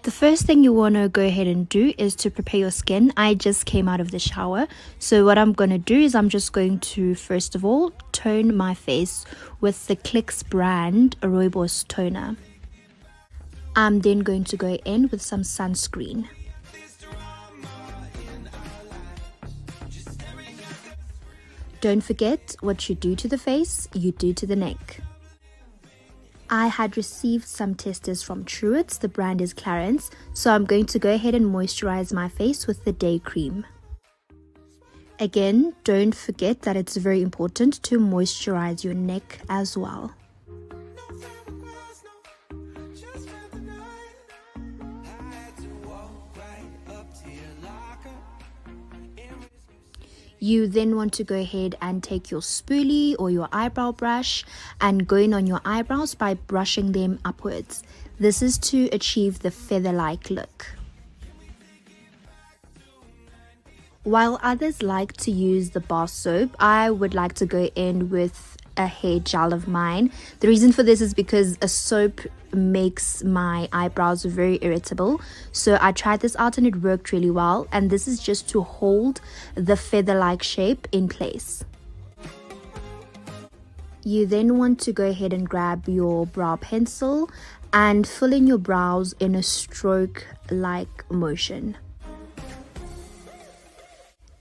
The first thing you want to go ahead and do is to prepare your skin. I just came out of the shower. So what I'm going to do is I'm just going to, first of all, tone my face with the Clicks brand Rooibos toner. I'm then going to go in with some sunscreen. Don't forget, what you do to the face, you do to the neck. I had received some testers from Truitt's, the brand is Clarence, so I'm going to go ahead and moisturize my face with the day cream. Again, don't forget that it's very important to moisturize your neck as well. You then want to go ahead and take your spoolie or your eyebrow brush and go in on your eyebrows by brushing them upwards. This is to achieve the feather-like look. While others like to use the bar soap, I would like to go in with a hair gel of mine. The reason for this is because a soap makes my eyebrows very irritable. So I tried this out and it worked really well. And this is just to hold the feather-like shape in place. You then want to go ahead and grab your brow pencil and fill in your brows in a stroke-like motion.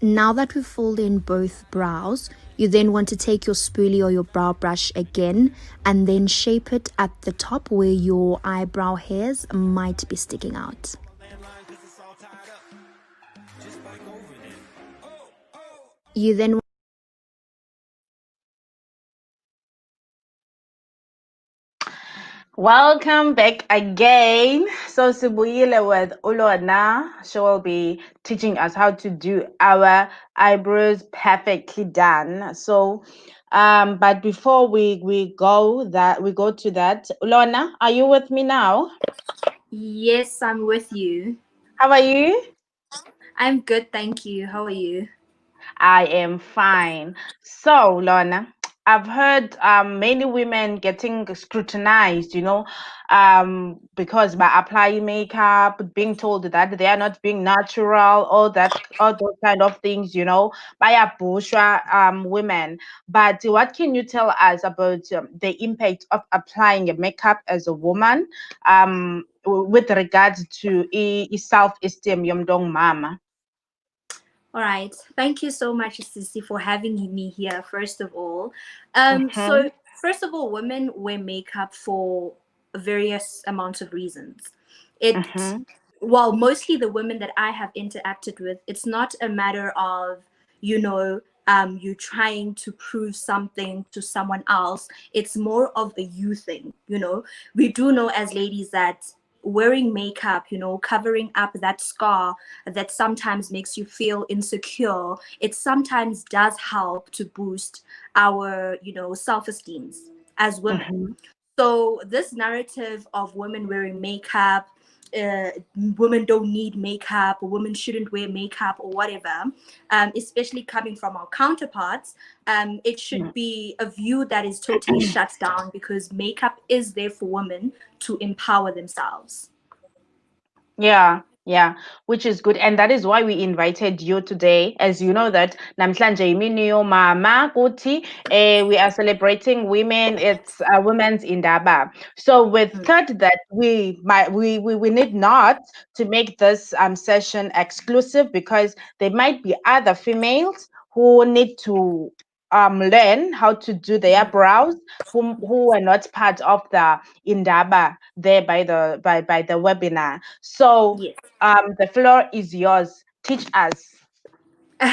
Now that we've filled in both brows, you then want to take your spoolie or your brow brush again and then shape it at the top where your eyebrow hairs might be sticking out. You then Welcome back again. So Sibuyile with Lona. She will be teaching us how to do our eyebrows perfectly done. So but before we go to that, Lona, are you with me now? Yes, I'm with you. How are you? I'm good, thank you. How are you? I am fine. So, Lorna, I've heard many women getting scrutinized, because by applying makeup, being told that they are not being natural, all those kind of things, by a bourgeois women. But what can you tell us about the impact of applying a makeup as a woman, with regards to self-esteem, yomdong mama? All right. Thank you so much, Sissy, for having me here, first of all. Mm-hmm. So, first of all, women wear makeup for various amounts of reasons. It, Mm-hmm. well, mostly the women that I have interacted with, it's not a matter of, you trying to prove something to someone else. It's more of a you thing. We do know as ladies that wearing makeup, covering up that scar that sometimes makes you feel insecure, it sometimes does help to boost our, self-esteems as women. Mm-hmm. So this narrative of women wearing makeup, uh, women don't need makeup, or women shouldn't wear makeup, or whatever, especially coming from our counterparts, it should be a view that is totally shut down, because makeup is there for women to empower themselves. Yeah, yeah, which is good. And that is why we invited you today. As you know that namhlanje imini yomama kuthi we are celebrating women. It's Women's Indaba. So we thought that we need not to make this session exclusive, because there might be other females who need to learn how to do their brows, who are not part of the Indaba there by the webinar. So Yes. the floor is yours. Teach us. So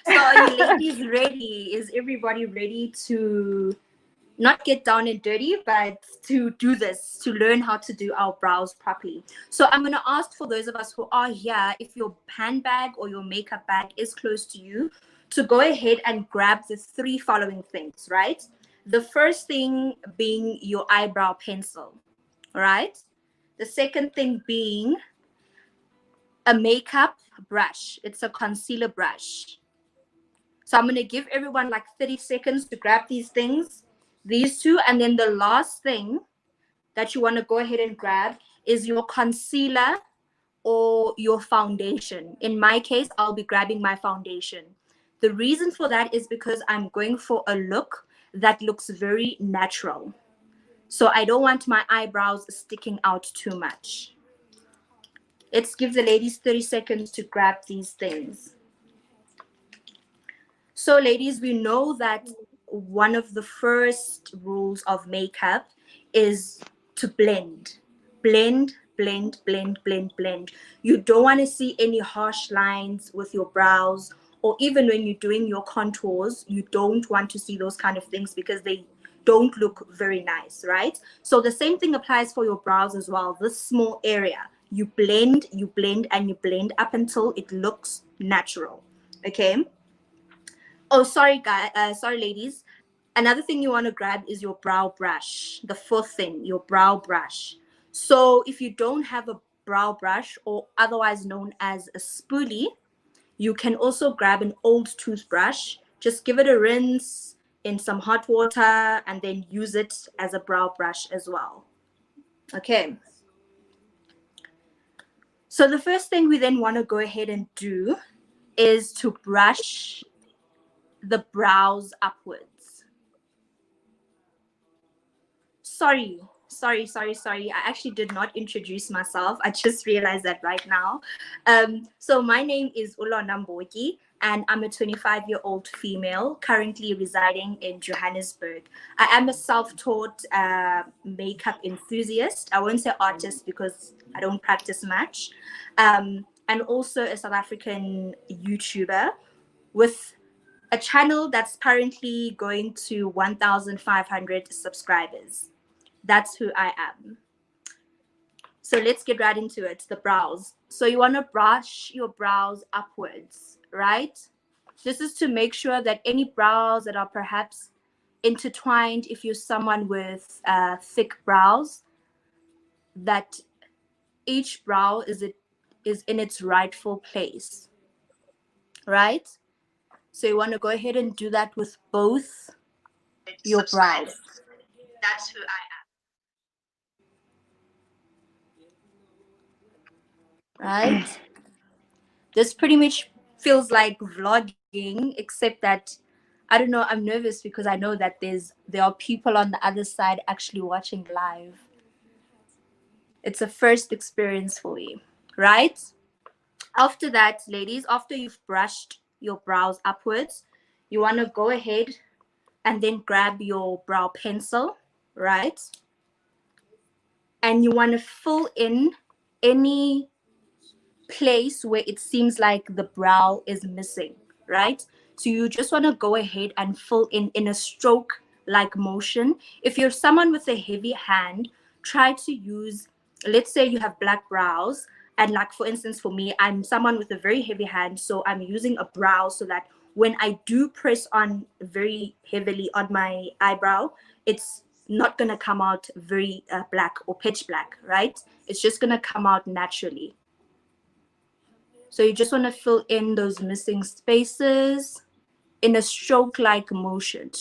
are you ladies ready? Is everybody ready to not get down and dirty, but to do this, to learn how to do our brows properly? So I'm going to ask for those of us who are here, if your handbag or your makeup bag is close to you, to go ahead and grab the three following things, right? The first thing being your eyebrow pencil, right? The second thing being a makeup brush. It's a concealer brush. So I'm going to give everyone like 30 seconds to grab these things, these two. And then the last thing that you want to go ahead and grab is your concealer or your foundation. In my case, I'll be grabbing my foundation. The reason for that is because I'm going for a look that looks very natural. So I don't want my eyebrows sticking out too much. Let's give the ladies 30 seconds to grab these things. So ladies, we know that one of the first rules of makeup is to blend. Blend, blend, blend, blend, blend. You don't want to see any harsh lines with your brows, or even when you're doing your contours, you don't want to see those kind of things because they don't look very nice, right? So the same thing applies for your brows as well. This small area, you blend, and you blend up until it looks natural, okay? Oh, sorry, guys. Sorry, ladies. Another thing you want to grab is your brow brush. The fourth thing, your brow brush. So if you don't have a brow brush, or otherwise known as a spoolie, you can also grab an old toothbrush. Just give it a rinse in some hot water and then use it as a brow brush as well. Okay. So the first thing we then want to go ahead and do is to brush the brows upwards. Sorry. I actually did not introduce myself. I just realized that right now. So my name is Lona Mbotyi, and I'm a 25-year-old female currently residing in Johannesburg. I am a self-taught makeup enthusiast. I won't say artist because I don't practice much. And also a South African YouTuber with a channel that's currently going to 1,500 subscribers. That's who I am. So let's get right into it, the brows. So you want to brush your brows upwards, right? This is to make sure that any brows that are perhaps intertwined, if you're someone with thick brows, that each brow is in its rightful place, right? So you want to go ahead and do that with both your brows. That's who I am. Right? This pretty much feels like vlogging, except that I don't know, I'm nervous because I know that there are people on the other side actually watching live. It's a first experience for me, right? After that, ladies, after you've brushed your brows upwards, you want to go ahead and then grab your brow pencil, right? And you want to fill in any place where it seems like the brow is missing, right? So you just want to go ahead and fill in a stroke like motion. If you're someone with a heavy hand, try to use, let's say you have black brows, and like for instance for me, I'm someone with a very heavy hand, so I'm using a brow so that when I do press on very heavily on my eyebrow, it's not going to come out very black or pitch black, right? It's just going to come out naturally. So you just want to fill in those missing spaces in a stroke-like motion,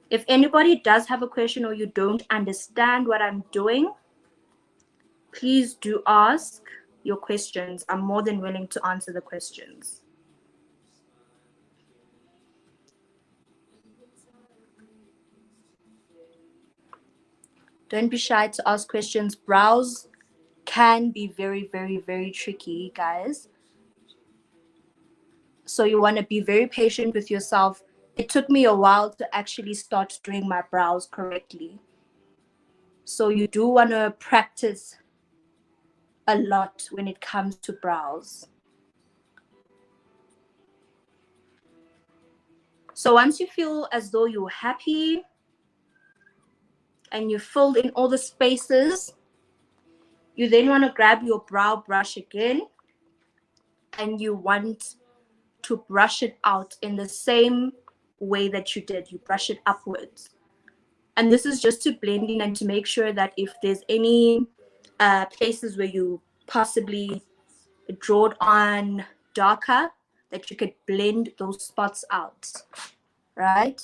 If anybody does have a question or you don't understand what I'm doing, please do ask your questions. I'm more than willing to answer the questions. Don't be shy to ask questions. Brows can be very, very, very tricky, guys. So you want to be very patient with yourself. It took me a while to actually start doing my brows correctly. So you do want to practice a lot when it comes to brows. So once you feel as though you're happy and you filled in all the spaces, you then want to grab your brow brush again and you want to brush it out in the same way that you did. You brush it upwards. And this is just to blend in and to make sure that if there's any places where you possibly draw it on darker, that you could blend those spots out, right?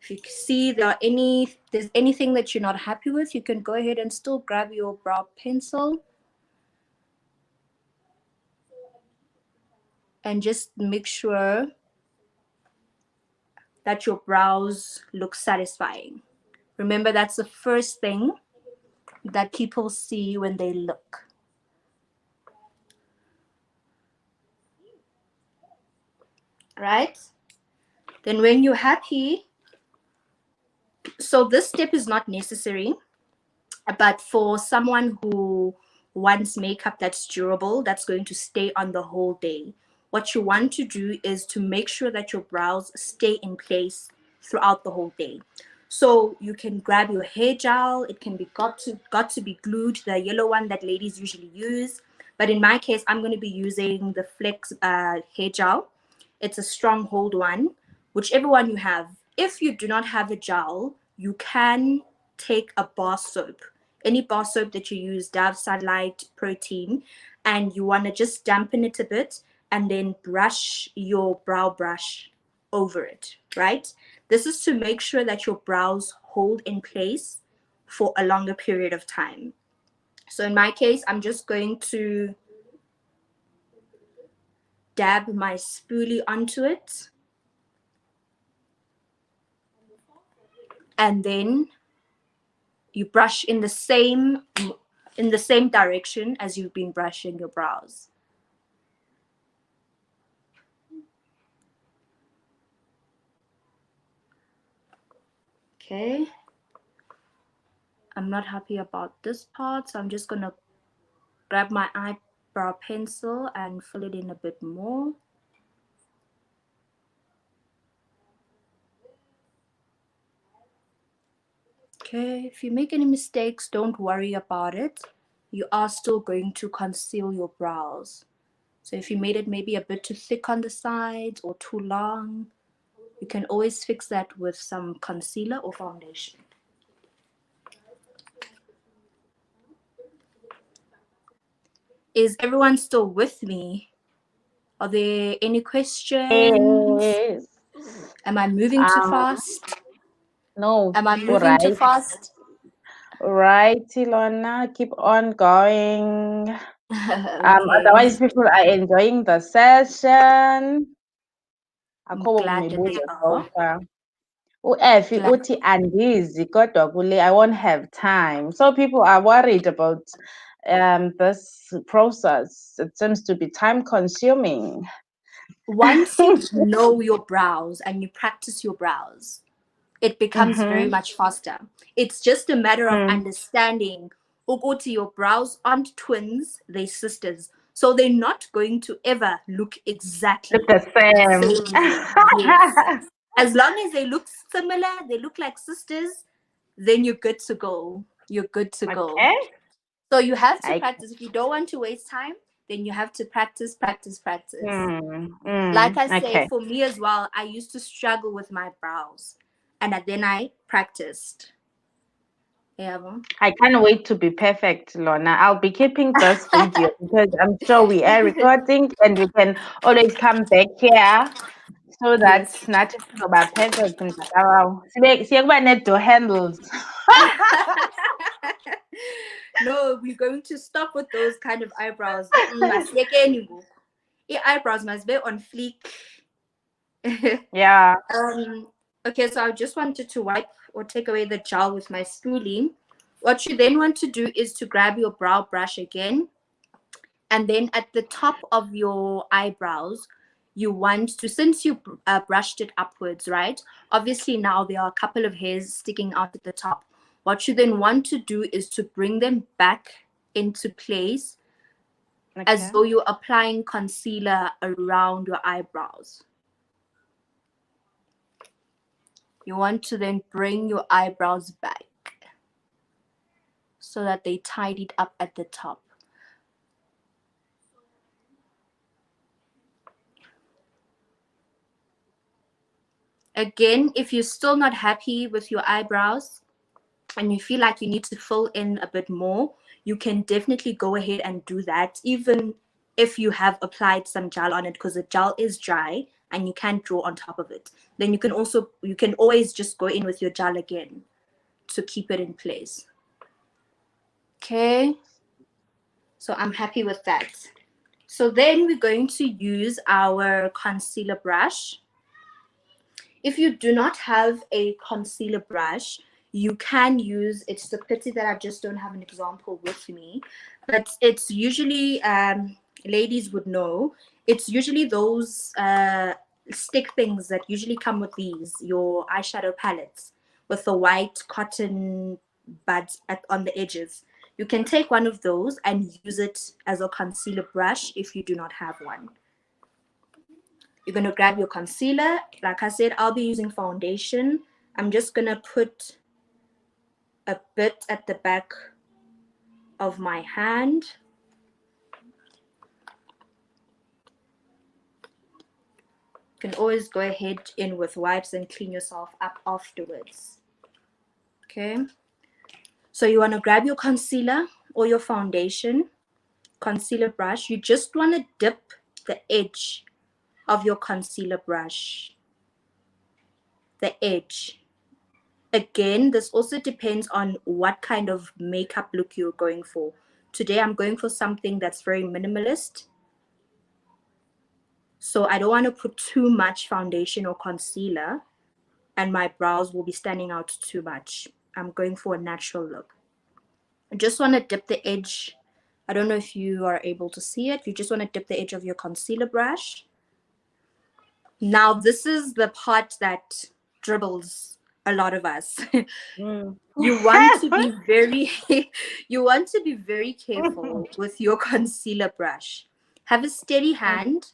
If you see there's anything that you're not happy with, you can go ahead and still grab your brow pencil and just make sure that your brows look satisfying. Remember, that's the first thing that people see when they look. Right? Then when you're happy, so this step is not necessary, but for someone who wants makeup that's durable, that's going to stay on the whole day, what you want to do is to make sure that your brows stay in place throughout the whole day. So you can grab your hair gel. It can be got to be glued, the yellow one that ladies usually use. But in my case, I'm going to be using the Flex hair gel. It's a strong hold one, whichever one you have. If you do not have a gel, you can take a bar soap, any bar soap that you use, Dove, Sunlight, Protein, and you want to just dampen it a bit and then brush your brow brush over it, right? This is to make sure that your brows hold in place for a longer period of time. So in my case, I'm just going to dab my spoolie onto it. And then you brush in the same direction as you've been brushing your brows. Okay. I'm not happy about this part, so I'm just gonna grab my eyebrow pencil and fill it in a bit more. Okay, if you make any mistakes, don't worry about it. You are still going to conceal your brows. So if you made it maybe a bit too thick on the sides or too long, you can always fix that with some concealer or foundation. Is everyone still with me? Are there any questions? Yes. Am I moving too fast? No, Am I all moving too right. fast? Right, Lona, keep on going. Okay, Otherwise people are enjoying the session. I'm Akho glad that they mibuzo so are. far. U-Effie Glad. uthi andizi kodwa kule I won't have time. So people are worried about this process. It seems to be time consuming. Once you know your brows and you practice your brows, it becomes very Mm-hmm. much faster. It's just a matter of Mm. understanding. Ukuthi, your brows aren't twins, they're sisters. So they're not going to ever look Look exactly the the same. same. Yes. As long as they look similar, they look like sisters, then you're good to go. You're good to go. Okay. So you have to I practice. If you don't want to waste time, then you have to practice, practice, practice. Like I say, okay. for me as well, I used to struggle with my brows. And then I practiced. Yeah. I can't wait to be perfect, Lorna. I'll be keeping this video because I'm sure we are recording and we can always come back here so that Yes. nathi sizoba perfect mntakabawo. Siye kuba nee-door handles. No, we're going to stop with those kind of eyebrows. Eyebrows must be on fleek. Yeah. Okay, so I just wanted to wipe or take away the gel with my spoolie. What you then want to do is to grab your brow brush again, and then at the top of your eyebrows, you want to, since you brushed it upwards, right? Obviously now there are a couple of hairs sticking out at the top. What you then want to do is to bring them back into place as though you're applying concealer around your eyebrows. You want to then bring your eyebrows back so that they tidied up at the top. Again, if you're still not happy with your eyebrows and you feel like you need to fill in a bit more, you can definitely go ahead and do that, even if you have applied some gel on it, because the gel is dry and you can't draw on top of it, then you can always just go in with your gel again to keep it in place. Okay, so I'm happy with that. So then we're going to use our concealer brush. If you do not have a concealer brush, you can use, it's a pity that I just don't have an example with me, but it's usually, ladies would know, it's usually those stick things that usually come with these, your eyeshadow palettes with the white cotton buds on the edges. You can take one of those and use it as a concealer brush if you do not have one. You're going to grab your concealer. Like I said, I'll be using foundation. I'm just going to put a bit at the back of my hand. You can always go ahead in with wipes and clean yourself up afterwards. Okay. So you want to grab your concealer or your foundation, concealer brush. You just want to dip the edge of your concealer brush. The edge. Again, this also depends on what kind of makeup look you're going for. Today, I'm going for something that's very minimalist. So I don't want to put too much foundation or concealer and my brows will be standing out too much. I'm going for a natural look. I just want to dip the edge. I don't know if you are able to see it. You just want to dip the edge of your concealer brush. Now, this is the part that dribbles a lot of us. You want to be very you want to be very careful with your concealer brush. Have a steady hand.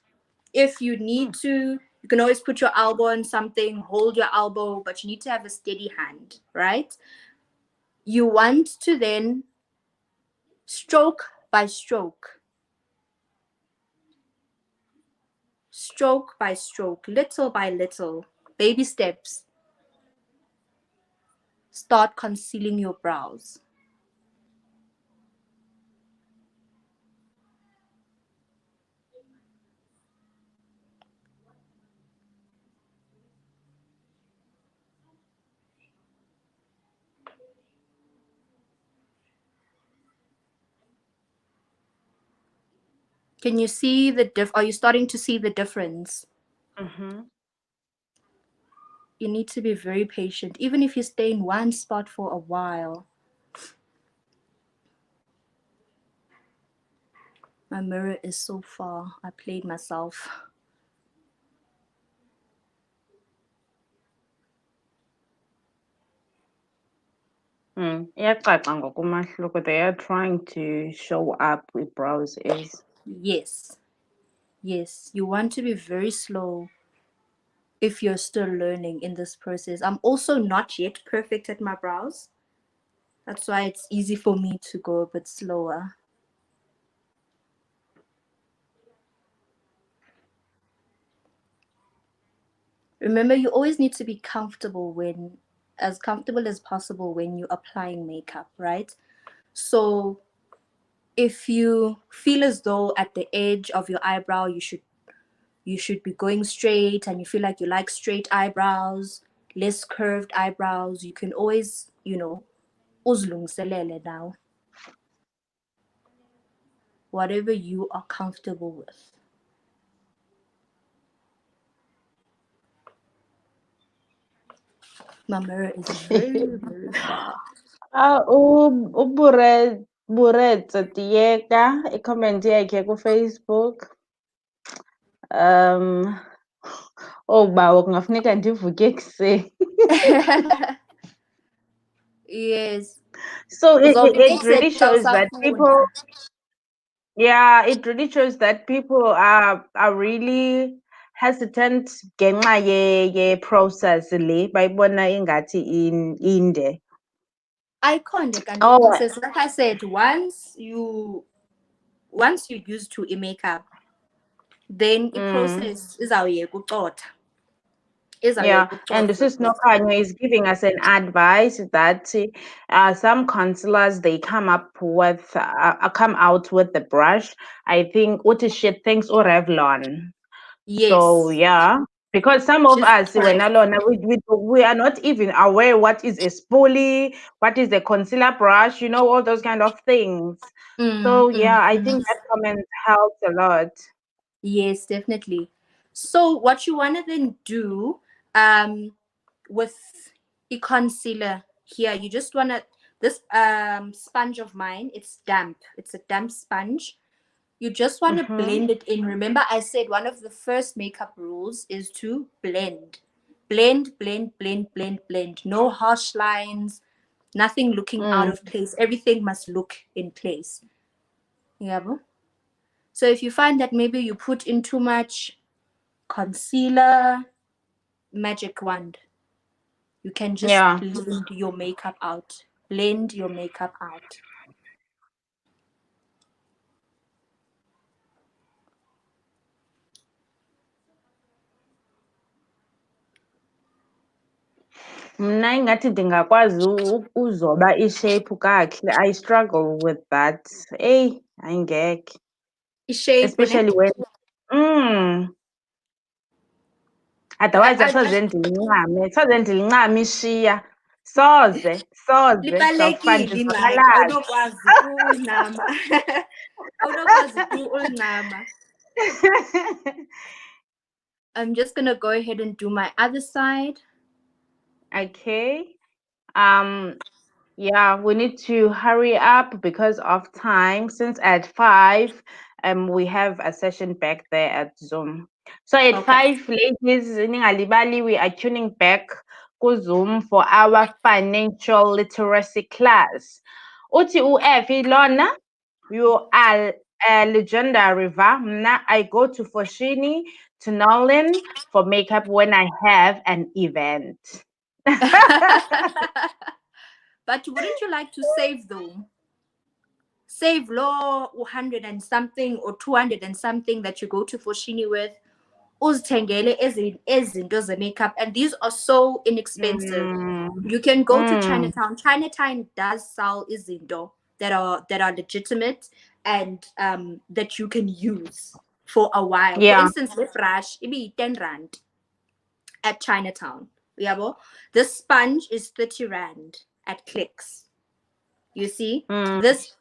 If you need to, you can always put your elbow on something, hold your elbow, but you need to have a steady hand, right? You want to then stroke by stroke, little by little, baby steps, start concealing your brows. Can you see are you starting to see the difference? You need to be very patient, even if you stay in one spot for a while. My mirror is so far. I played myself. Iyacaca ngokumahluko. They are trying to show up with brows is. Yes. Yes. You want to be very slow if you're still learning in this process. I'm also not yet perfect at my brows. That's why it's easy for me to go a bit slower. Remember, you always need to be as comfortable as possible when you're applying makeup, right? So if you feel as though at the edge of your eyebrow you should be going straight and you feel like you like straight eyebrows, less curved eyebrows, you can always, uzilungiselele now. Whatever you are comfortable with. My mirror is very, very far. Buretsa tiyeka i-comment yakhe ku-Facebook. Oh bawo kungafuneka ndivuke ekuseni. Yes. So it really shows that people, yeah, it really shows that people are really hesitant ngenxa ye-process le bayibona ingathi inde. Ayikho kanti process, like I said, once you're used to a makeup, then the process is ukucotha. Yeah, and this is Nokanya is giving us an advice that some concealers they come out with the brush. I think what is she thinks or Revlon. So Yes. yeah, because some of Just us when correct. alone we are not even aware what is a spoolie, what is a concealer brush, all those kind of things. Mm, So mm, yeah, I mm. think that comment helps a lot. Yes, definitely. So what you want to then do um with a concealer here, you just want to this sponge of mine, it's damp. It's a damp sponge. You just want to Mm-hmm. blend it in. Remember I said one of the first makeup rules is to blend. Blend, blend, blend, blend, blend. No harsh lines, nothing looking out Mm, of place. Everything must look in place. Yeah. So if you find that maybe you put in too much concealer, magic wand, you can just yeah. blend your makeup out. Blend your makeup out. Mna ingathi ndingakwazi uzoba ishape kakuhle. I struggle with that. Hey, ayingeke. Shape ne? Especially when otherwise asoze ndilincame, soze ndilincame ishiya. Soze zawufana Libalekile ingxaki ndizobalaza. awunokwazi tu ulincama. Awunokwazi tu ulincama. I'm just gonna go ahead and do my other side. Okay. Um, yeah, we need to hurry up because of time. Since at 5, we have a session back there at Zoom. So at Okay. 5, ladies, ningalibali, we are tuning back to Zoom for our financial literacy class. Uthi u-Effie Lona, you are a legendary, va? Mna, I go to Foshini, to Nolan for makeup when I have an event. But wouldn't you like to save though? Save law 100 and something or 200 and something that you go to Foshini with. Uzithengele ezinto ze-makeup, and these are so inexpensive. Mm, You can go to mm, Chinatown. Chinatown does sell izinto that are legitimate and that you can use for a while. For yeah. instance, the brush, it be 10 rand at Chinatown. Yabo. This sponge is 30 rand at Clicks. You see? Mm, This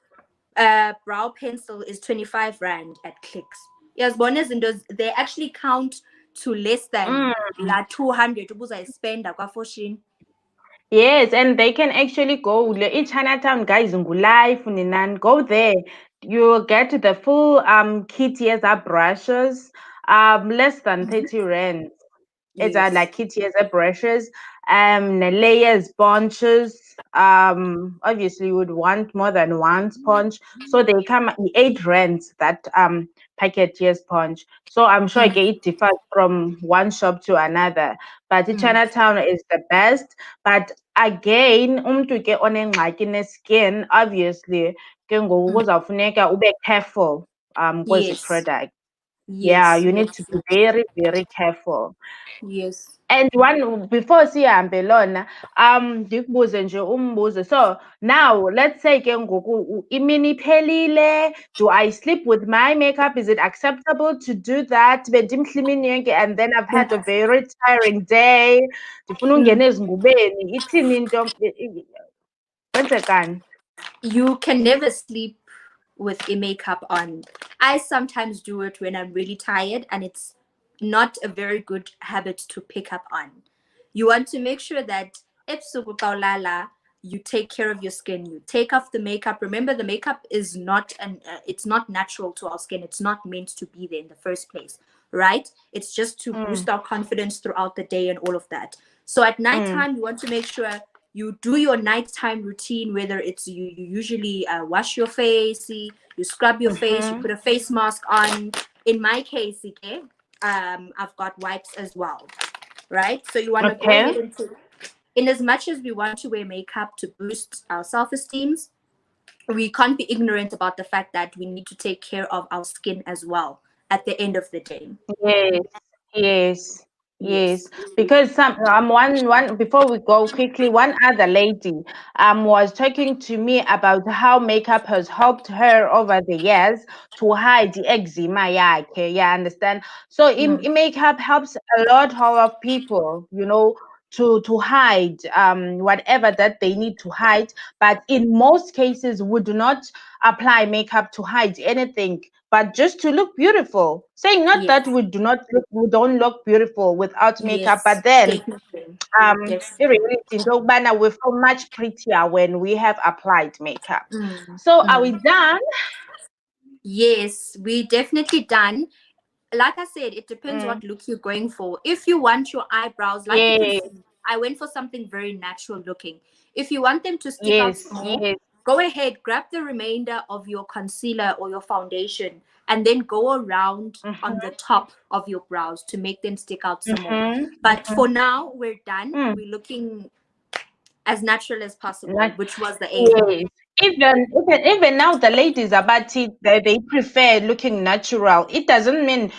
brow pencil is 25 rand at Clicks. Yes, bonus indoors they actually count to less than mm. la 200 ukuze ayisipenda kwa-Fortune. Yes, and they can actually go in Chinatown, guys, in Life, Ninan, go there. You'll get the full kit, yes, brushes, less than 30 rand. It's Yes. like kit as brushes, the layers, bunches. Obviously you would want more than one sponge. So they come 8 rands that packet yes sponge. So I'm sure Mm, it differs from one shop to another. But the mm, Chinatown is the best. But again, to get on in skin, obviously, ke ngoku mm. kuzawufuneka ube careful kwezi Yes. product. Yeah, Yes. you need to Yes. be very, very careful. Yes. And one before sihambe Lona, ndikubuze nje umbuzo. So now let's say ke ngoku imini iphelile, do I sleep with my makeup? Is it acceptable to do that? Bendimhla imini yonke and then I've had a very tiring day. Ndifuna Mm. ungena ezingubeni. Ithini into kwenzekani? You can never sleep with a makeup on. I sometimes do it when I'm really tired, and it's not a very good habit to pick up on. You want to make sure that ebusuku xa ulala, you take care of your skin. You take off the makeup. Remember, the makeup is not it's not natural to our skin. It's not meant to be there in the first place, right? It's just to boost Mm, our confidence throughout the day and all of that. So at mm, nighttime, you want to make sure you do your nighttime routine, whether it's you usually wash your face, you scrub your face, you mhm. put a face mask on. In my case, okay, I've got wipes as well, right? So you want to go Okay. ahead and take, in as much as we want to wear makeup to boost our self-esteems, we can't be ignorant about the fact that we need to take care of our skin as well at the end of the day. Yes. Yes. Yes, Yes. because one before we go quickly, one other lady was talking to me about how makeup has helped her over the years to hide the eczema yakhe. Yeah, understand? So Mm. makeup helps a lot of people, to hide whatever that they need to hide. But in most cases, we do not apply makeup to hide anything, but just to look beautiful. Saying not Yes. that we don't look beautiful without makeup, Yes. but then Definitely. in Definitely. reality, we feel much prettier when we have applied makeup. Mm. So are we Mm. done? Yes, we definitely done. Like I said, it depends Mm. what look you're going for. If you want your eyebrows, like you can Yes, see, I went for something very natural looking. If you want them to stick out yes, more, yes. go ahead, grab the remainder of your concealer or your foundation, and then go around on the Mm-hmm, top of your brows to make them stick out some more. mm-hmm, But mm-hmm. for now, we're done. Mm. We're looking as natural as possible, Not, which was the aim. yes. Even now the ladies about it, they prefer looking natural. It doesn't mean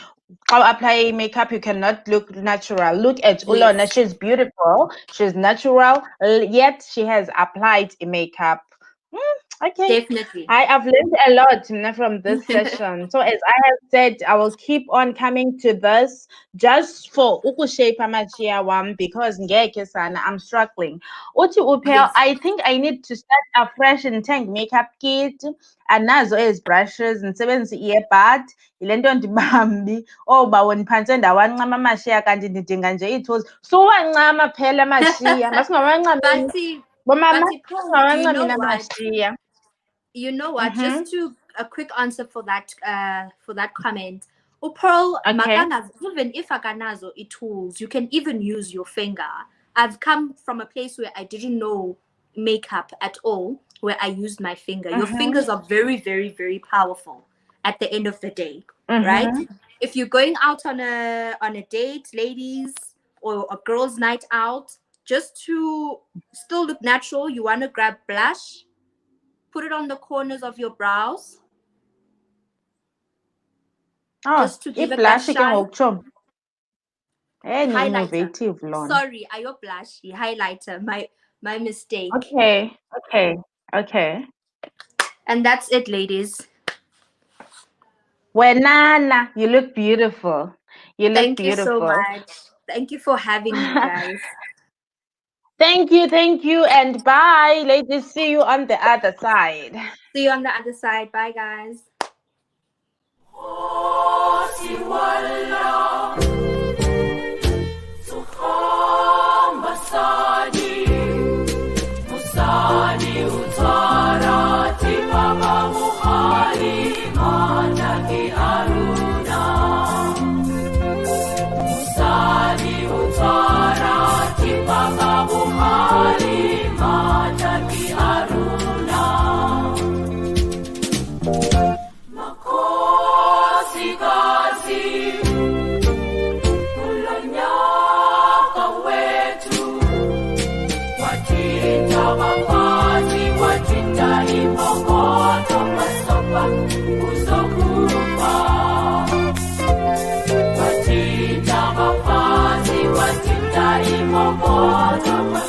apply makeup you cannot look natural. Look at Ulona, Yes, she's beautiful, she's natural, yet she has applied a makeup. Okay. definitely. I've learned a lot from this session. So as I have said, I will keep on coming to this just for ukushape amajia wam because ngeke sana I'm struggling. Uthi upel, Yes. I think I need to start afresh and tank makeup kit. Anazo as brushes ndisebenzise i-earbud yile nto ndibambi oba weniphantse ndawancama amashiya kanti ndidinga nje ii-tools suwancama phela amashiya masingawancameni bomama Paul, do you know singawancameni what? amashiya. You know what? Mm-hmm. Just to a quick answer for that comment. Pearl, Okay. makangas, even if akanazo tools, you can even use your finger. I've come from a place where I didn't know makeup at all, where I used my finger. Your Mm-hmm. fingers are very, very, very powerful at the end of the day, right? Mm-hmm. If you're going out on a date, ladies, or a girls' night out, just to still look natural, you want to grab blush, put it on the corners of your brows Oh, just to give it that i-blush ke shine. ngokutsho Highlighter. innovative lona. Sorry, ayo blushy. Highlighter. My mistake. Okay, okay, okay. And that's it, ladies. Wenana, you look beautiful. You look Thank you so beautiful. much. Thank you for having me, guys. Thank you, and bye. Ladies, see you on the other side. See you on the other side. Bye, guys. Watinda mafazi, watinda imomoto.